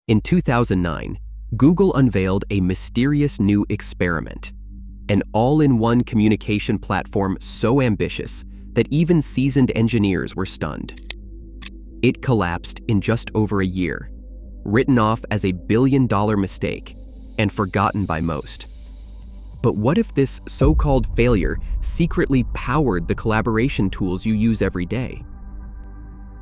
In 2009, Google unveiled a mysterious new experiment, an all-in-one communication platform so ambitious that even seasoned engineers were stunned. It collapsed in just over a year, written off as a billion-dollar mistake and forgotten by most. But what if this so-called failure secretly powered the collaboration tools you use every day?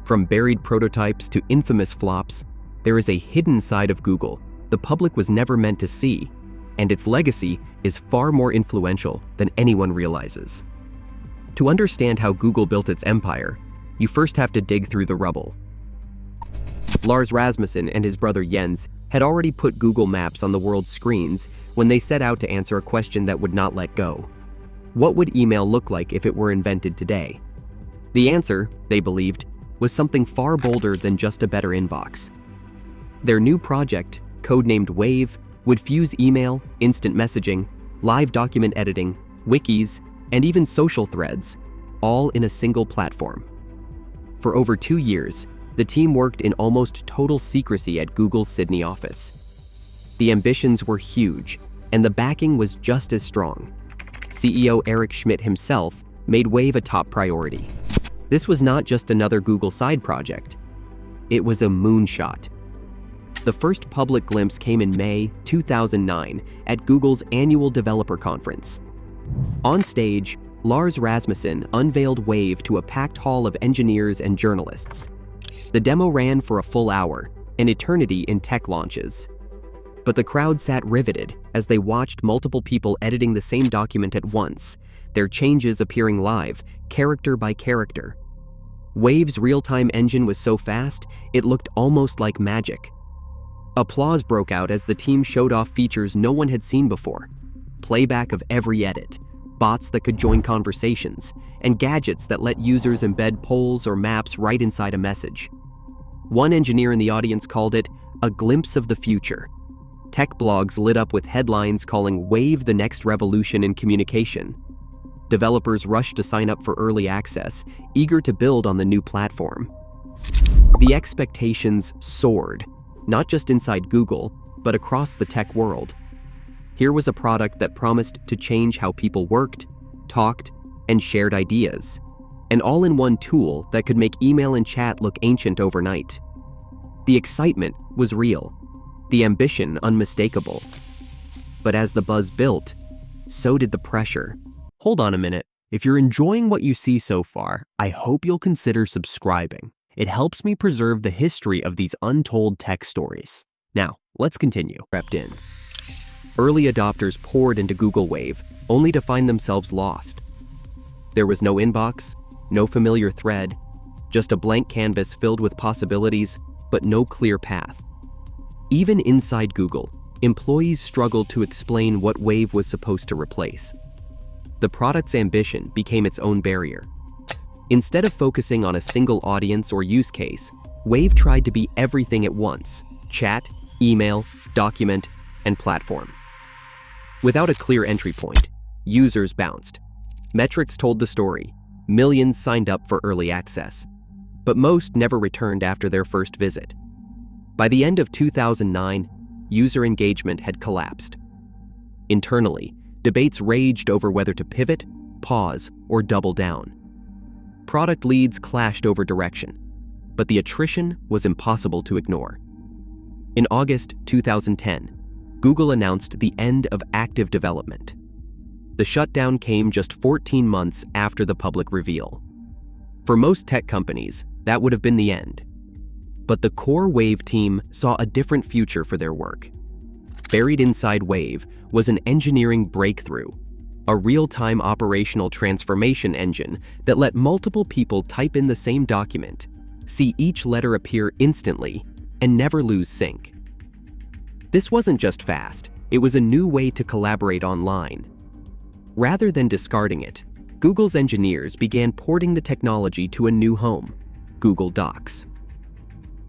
From buried prototypes to infamous flops, there is a hidden side of Google the public was never meant to see, and its legacy is far more influential than anyone realizes. To understand how Google built its empire, you first have to dig through the rubble. Lars Rasmussen and his brother Jens had already put Google Maps on the world's screens when they set out to answer a question that would not let go. What would email look like if it were invented today? The answer, they believed, was something far bolder than just a better inbox. Their new project, codenamed Wave, would fuse email, instant messaging, live document editing, wikis, and even social threads, all in a single platform. For over 2 years, the team worked in almost total secrecy at Google's Sydney office. The ambitions were huge, and the backing was just as strong. CEO Eric Schmidt himself made Wave a top priority. This was not just another Google side project. It was a moonshot. The first public glimpse came in May 2009 at Google's annual developer conference. On stage, Lars Rasmussen unveiled Wave to a packed hall of engineers and journalists. The demo ran for a full hour, an eternity in tech launches. But the crowd sat riveted as they watched multiple people editing the same document at once, their changes appearing live, character by character. Wave's real-time engine was so fast, it looked almost like magic. Applause broke out as the team showed off features no one had seen before. Playback of every edit, bots that could join conversations, and gadgets that let users embed polls or maps right inside a message. One engineer in the audience called it a glimpse of the future. Tech blogs lit up with headlines calling Wave the next revolution in communication. Developers rushed to sign up for early access, eager to build on the new platform. The expectations soared, not just inside Google, but across the tech world. Here was a product that promised to change how people worked, talked, and shared ideas. An all-in-one tool that could make email and chat look ancient overnight. The excitement was real, the ambition unmistakable. But as the buzz built, so did the pressure. Hold on a minute. If you're enjoying what you see so far, I hope you'll consider subscribing. It helps me preserve the history of these untold tech stories. Now, let's continue. Crept in. Early adopters poured into Google Wave, only to find themselves lost. There was no inbox, no familiar thread, just a blank canvas filled with possibilities, but no clear path. Even inside Google, employees struggled to explain what Wave was supposed to replace. The product's ambition became its own barrier. Instead of focusing on a single audience or use case, Wave tried to be everything at once: chat, email, document, and platform. Without a clear entry point, users bounced. Metrics told the story. Millions signed up for early access, but most never returned after their first visit. By the end of 2009, user engagement had collapsed. Internally, debates raged over whether to pivot, pause, or double down. Product leads clashed over direction, but the attrition was impossible to ignore. In August 2010, Google announced the end of active development. The shutdown came just 14 months after the public reveal. For most tech companies, that would have been the end. But the core Wave team saw a different future for their work. Buried inside Wave was an engineering breakthrough, a real-time operational transformation engine that let multiple people type in the same document, see each letter appear instantly, and never lose sync. This wasn't just fast, it was a new way to collaborate online. Rather than discarding it, Google's engineers began porting the technology to a new home, Google Docs.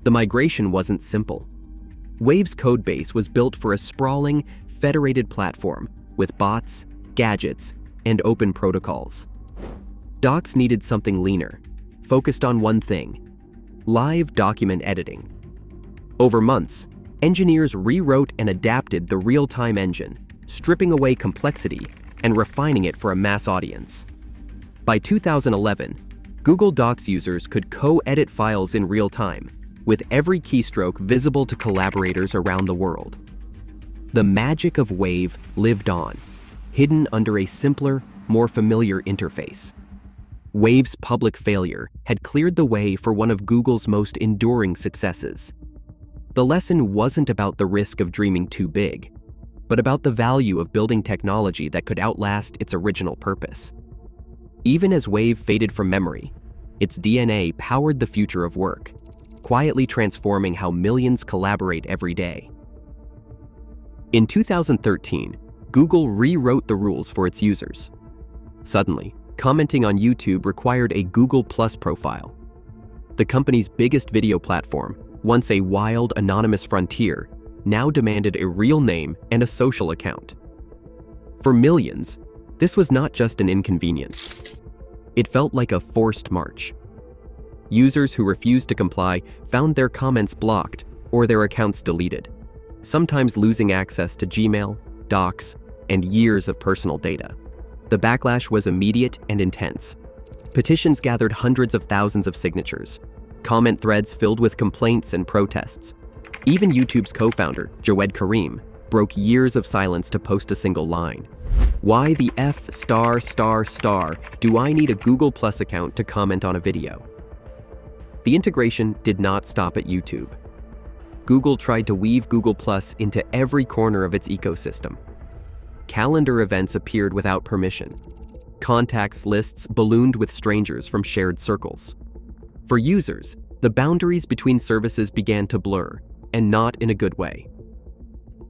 The migration wasn't simple. Wave's codebase was built for a sprawling, federated platform with bots, gadgets, and open protocols. Docs needed something leaner, focused on one thing: live document editing. Over months, engineers rewrote and adapted the real-time engine, stripping away complexity and refining it for a mass audience. By 2011, Google Docs users could co-edit files in real time, with every keystroke visible to collaborators around the world. The magic of Wave lived on, hidden under a simpler, more familiar interface. Wave's public failure had cleared the way for one of Google's most enduring successes. The lesson wasn't about the risk of dreaming too big, but about the value of building technology that could outlast its original purpose. Even as Wave faded from memory, its DNA powered the future of work, quietly transforming how millions collaborate every day. In 2013, Google rewrote the rules for its users. Suddenly, commenting on YouTube required a Google Plus profile. The company's biggest video platform, once a wild, anonymous frontier, now demanded a real name and a social account. For millions, this was not just an inconvenience. It felt like a forced march. Users who refused to comply found their comments blocked or their accounts deleted, sometimes losing access to Gmail, Docs, and years of personal data. The backlash was immediate and intense. Petitions gathered hundreds of thousands of signatures, comment threads filled with complaints and protests. Even YouTube's co-founder, Jawed Karim, broke years of silence to post a single line. Why the F*** do I need a Google Plus account to comment on a video? The integration did not stop at YouTube. Google tried to weave Google Plus into every corner of its ecosystem. Calendar events appeared without permission. Contacts lists ballooned with strangers from shared circles. For users, the boundaries between services began to blur, and not in a good way.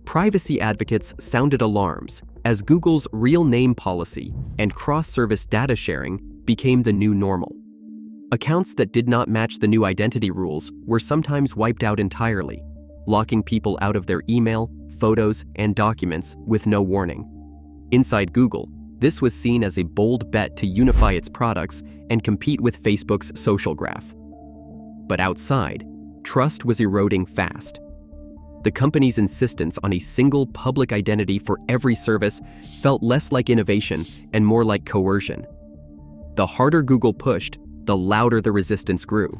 Privacy advocates sounded alarms as Google's real name policy and cross-service data sharing became the new normal. Accounts that did not match the new identity rules were sometimes wiped out entirely, locking people out of their email, photos, and documents with no warning. Inside Google, this was seen as a bold bet to unify its products and compete with Facebook's social graph. But outside, trust was eroding fast. The company's insistence on a single public identity for every service felt less like innovation and more like coercion. The harder Google pushed, the louder the resistance grew.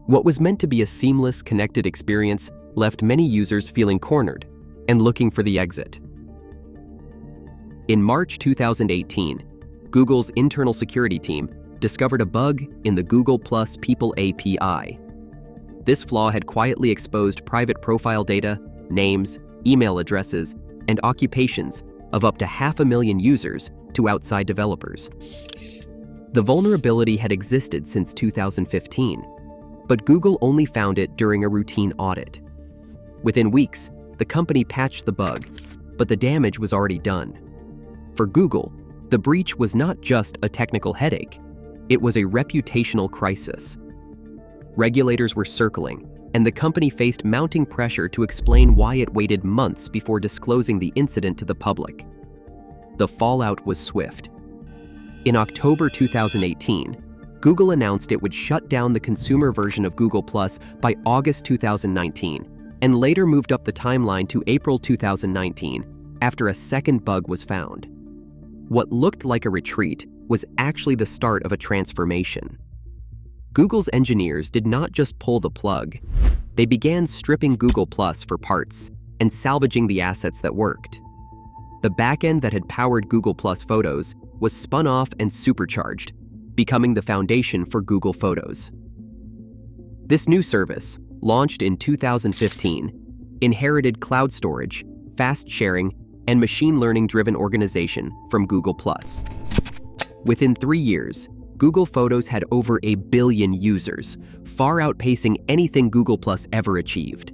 What was meant to be a seamless, connected experience left many users feeling cornered and looking for the exit. In March 2018, Google's internal security team discovered a bug in the Google Plus People API. This flaw had quietly exposed private profile data, names, email addresses, and occupations of up to 500,000 users to outside developers. The vulnerability had existed since 2015, but Google only found it during a routine audit. Within weeks, the company patched the bug, but the damage was already done. For Google, the breach was not just a technical headache, it was a reputational crisis. Regulators were circling, and the company faced mounting pressure to explain why it waited months before disclosing the incident to the public. The fallout was swift. In October 2018, Google announced it would shut down the consumer version of Google Plus by August 2019, and later moved up the timeline to April 2019 after a second bug was found. What looked like a retreat was actually the start of a transformation. Google's engineers did not just pull the plug. They began stripping Google Plus for parts and salvaging the assets that worked. The backend that had powered Google Plus Photos was spun off and supercharged, becoming the foundation for Google Photos. This new service, launched in 2015, inherited cloud storage, fast sharing, and machine learning-driven organization from Google+. Within 3 years, Google Photos had over 1 billion users, far outpacing anything Google+ ever achieved.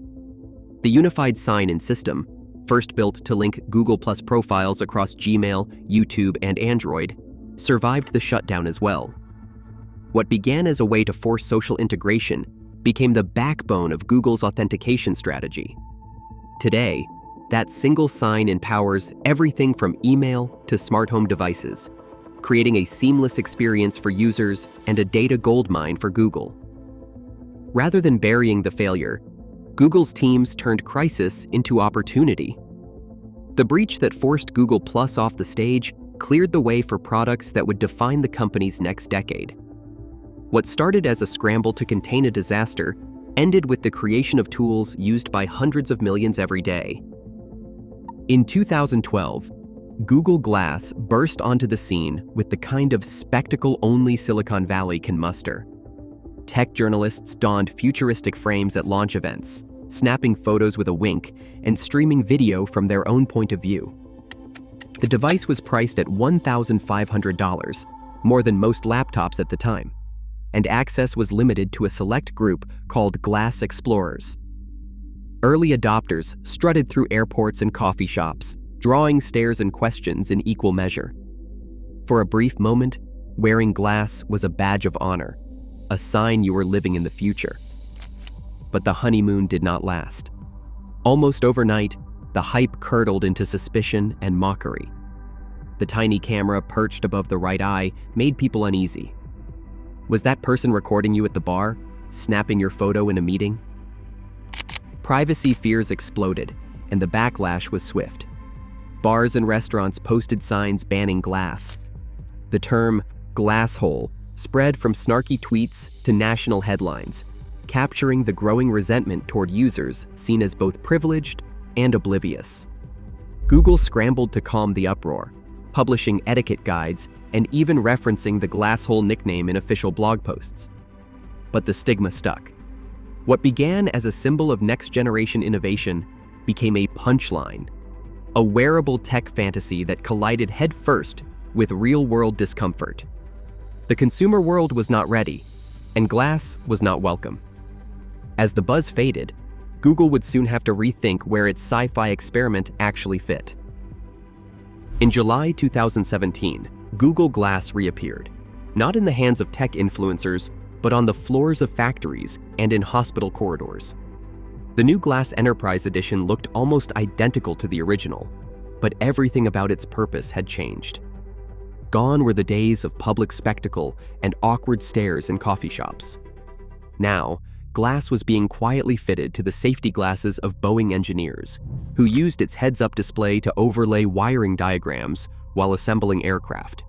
The unified sign-in system, first built to link Google+ profiles across Gmail, YouTube, and Android, survived the shutdown as well. What began as a way to force social integration became the backbone of Google's authentication strategy. Today, that single sign empowers everything from email to smart home devices, creating a seamless experience for users and a data goldmine for Google. Rather than burying the failure, Google's teams turned crisis into opportunity. The breach that forced Google Plus off the stage cleared the way for products that would define the company's next decade. What started as a scramble to contain a disaster ended with the creation of tools used by hundreds of millions every day. In 2012, Google Glass burst onto the scene with the kind of spectacle only Silicon Valley can muster. Tech journalists donned futuristic frames at launch events, snapping photos with a wink and streaming video from their own point of view. The device was priced at $1,500, more than most laptops at the time, and access was limited to a select group called Glass Explorers. Early adopters strutted through airports and coffee shops, drawing stares and questions in equal measure. For a brief moment, wearing glass was a badge of honor, a sign you were living in the future. But the honeymoon did not last. Almost overnight, the hype curdled into suspicion and mockery. The tiny camera perched above the right eye made people uneasy. Was that person recording you at the bar, snapping your photo in a meeting? Privacy fears exploded, and the backlash was swift. Bars and restaurants posted signs banning glass. The term "glasshole" spread from snarky tweets to national headlines, capturing the growing resentment toward users seen as both privileged and oblivious. Google scrambled to calm the uproar, publishing etiquette guides and even referencing the glasshole nickname in official blog posts. But the stigma stuck. What began as a symbol of next-generation innovation became a punchline, a wearable tech fantasy that collided headfirst with real-world discomfort. The consumer world was not ready, and glass was not welcome. As the buzz faded, Google would soon have to rethink where its sci-fi experiment actually fit. In July 2017, Google Glass reappeared, not in the hands of tech influencers, but on the floors of factories and in hospital corridors. The new Glass Enterprise Edition looked almost identical to the original, but everything about its purpose had changed. Gone were the days of public spectacle and awkward stares in coffee shops. Now, glass was being quietly fitted to the safety glasses of Boeing engineers, who used its heads-up display to overlay wiring diagrams while assembling aircraft.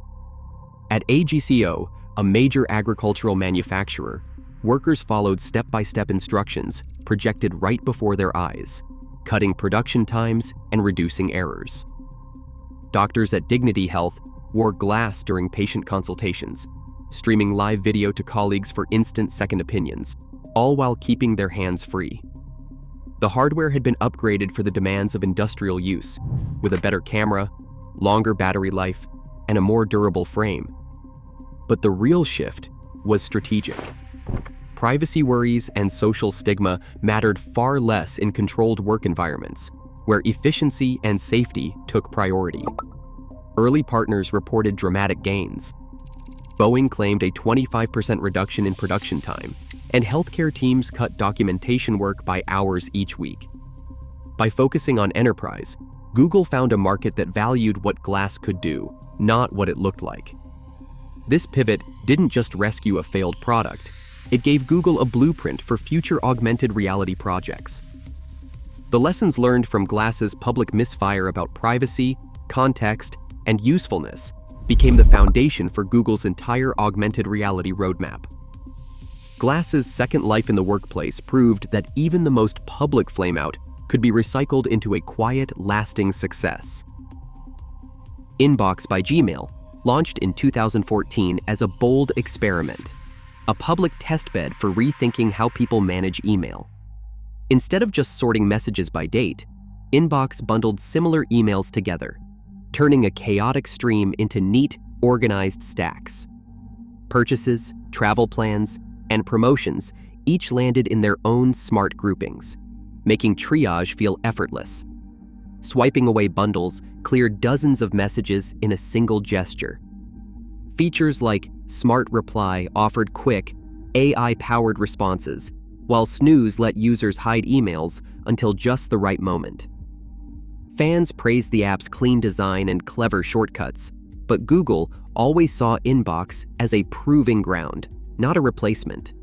At AGCO, a major agricultural manufacturer, workers followed step-by-step instructions projected right before their eyes, cutting production times and reducing errors. Doctors at Dignity Health wore glass during patient consultations, streaming live video to colleagues for instant second opinions, all while keeping their hands free. The hardware had been upgraded for the demands of industrial use, with a better camera, longer battery life, and a more durable frame. But the real shift was strategic. Privacy worries and social stigma mattered far less in controlled work environments, where efficiency and safety took priority. Early partners reported dramatic gains. Boeing claimed a 25% reduction in production time, and healthcare teams cut documentation work by hours each week. By focusing on enterprise, Google found a market that valued what glass could do, not what it looked like. This pivot didn't just rescue a failed product, it gave Google a blueprint for future augmented reality projects. The lessons learned from Glass's public misfire about privacy, context, and usefulness became the foundation for Google's entire augmented reality roadmap. Glass's second life in the workplace proved that even the most public flameout could be recycled into a quiet, lasting success. Inbox by Gmail launched in 2014 as a bold experiment, a public testbed for rethinking how people manage email. Instead of just sorting messages by date, Inbox bundled similar emails together, turning a chaotic stream into neat, organized stacks. Purchases, travel plans, and promotions each landed in their own smart groupings, making triage feel effortless. Swiping away bundles cleared dozens of messages in a single gesture. Features like Smart Reply offered quick, AI-powered responses, while Snooze let users hide emails until just the right moment. Fans praised the app's clean design and clever shortcuts, but Google always saw Inbox as a proving ground, not a replacement.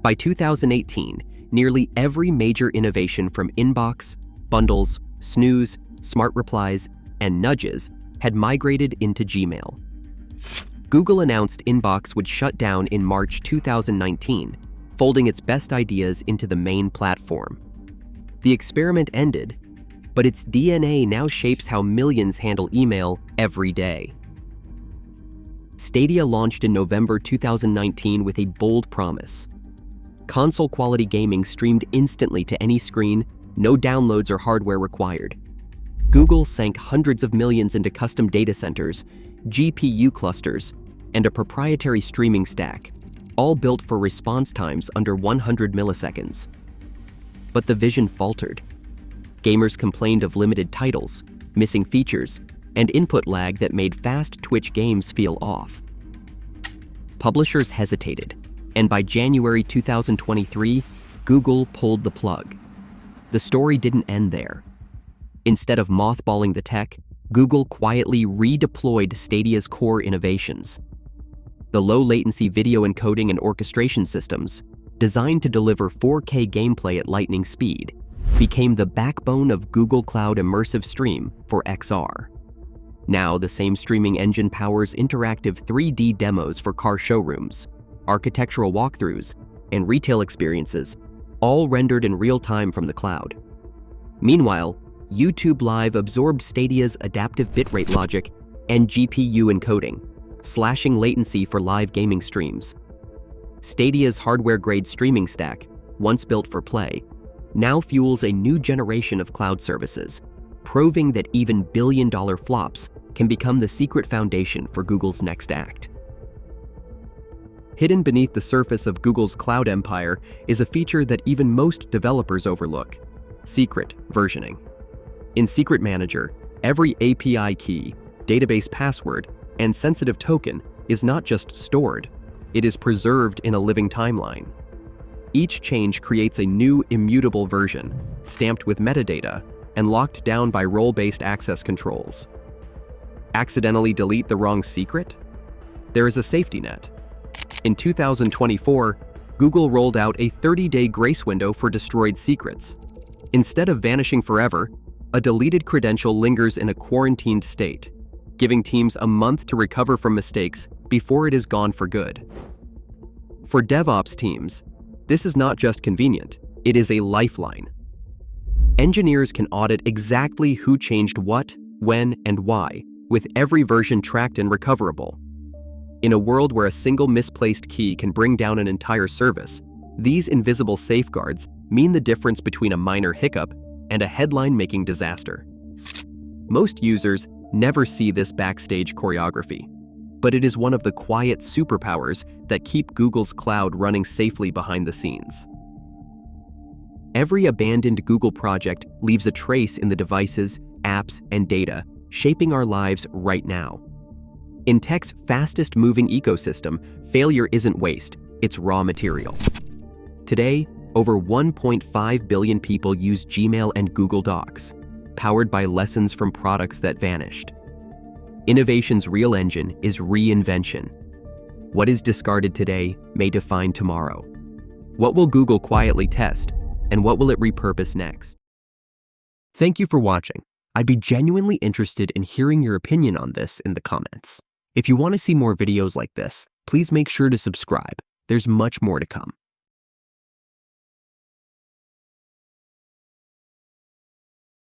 By 2018, nearly every major innovation from inbox, bundles, snooze, smart replies, and nudges had migrated into Gmail. Google announced Inbox would shut down in March 2019, folding its best ideas into the main platform. The experiment ended, but its DNA now shapes how millions handle email every day. Stadia launched in November 2019 with a bold promise. Console-quality gaming streamed instantly to any screen, no downloads or hardware required. Google sank hundreds of millions into custom data centers, GPU clusters, and a proprietary streaming stack, all built for response times under 100 milliseconds. But the vision faltered. Gamers complained of limited titles, missing features, and input lag that made fast-twitch games feel off. Publishers hesitated, and by January 2023, Google pulled the plug. The story didn't end there. Instead of mothballing the tech, Google quietly redeployed Stadia's core innovations. The low-latency video encoding and orchestration systems, designed to deliver 4K gameplay at lightning speed, became the backbone of Google Cloud Immersive Stream for XR. Now, the same streaming engine powers interactive 3D demos for car showrooms, architectural walkthroughs, and retail experiences, all rendered in real time from the cloud. Meanwhile, YouTube Live absorbed Stadia's adaptive bitrate logic and GPU encoding, slashing latency for live gaming streams. Stadia's hardware-grade streaming stack, once built for play, now fuels a new generation of cloud services, proving that even billion-dollar flops can become the secret foundation for Google's next act. Hidden beneath the surface of Google's cloud empire is a feature that even most developers overlook: secret versioning. In Secret Manager, every API key, database password, and sensitive token is not just stored, it is preserved in a living timeline. Each change creates a new immutable version, stamped with metadata and locked down by role-based access controls. Accidentally delete the wrong secret? There is a safety net. In 2024, Google rolled out a 30-day grace window for destroyed secrets. Instead of vanishing forever, a deleted credential lingers in a quarantined state, giving teams a month to recover from mistakes before it is gone for good. For DevOps teams, this is not just convenient, it is a lifeline. Engineers can audit exactly who changed what, when, and why, with every version tracked and recoverable. In a world where a single misplaced key can bring down an entire service, these invisible safeguards mean the difference between a minor hiccup and a headline-making disaster. Most users never see this backstage choreography, but it is one of the quiet superpowers that keep Google's cloud running safely behind the scenes. Every abandoned Google project leaves a trace in the devices, apps, and data, shaping our lives right now. In tech's fastest-moving ecosystem, failure isn't waste, it's raw material. Today, over 1.5 billion people use Gmail and Google Docs, powered by lessons from products that vanished. Innovation's real engine is reinvention. What is discarded today may define tomorrow. What will Google quietly test, and what will it repurpose next? Thank you for watching. I'd be genuinely interested in hearing your opinion on this in the comments. If you want to see more videos like this, please make sure to subscribe. There's much more to come.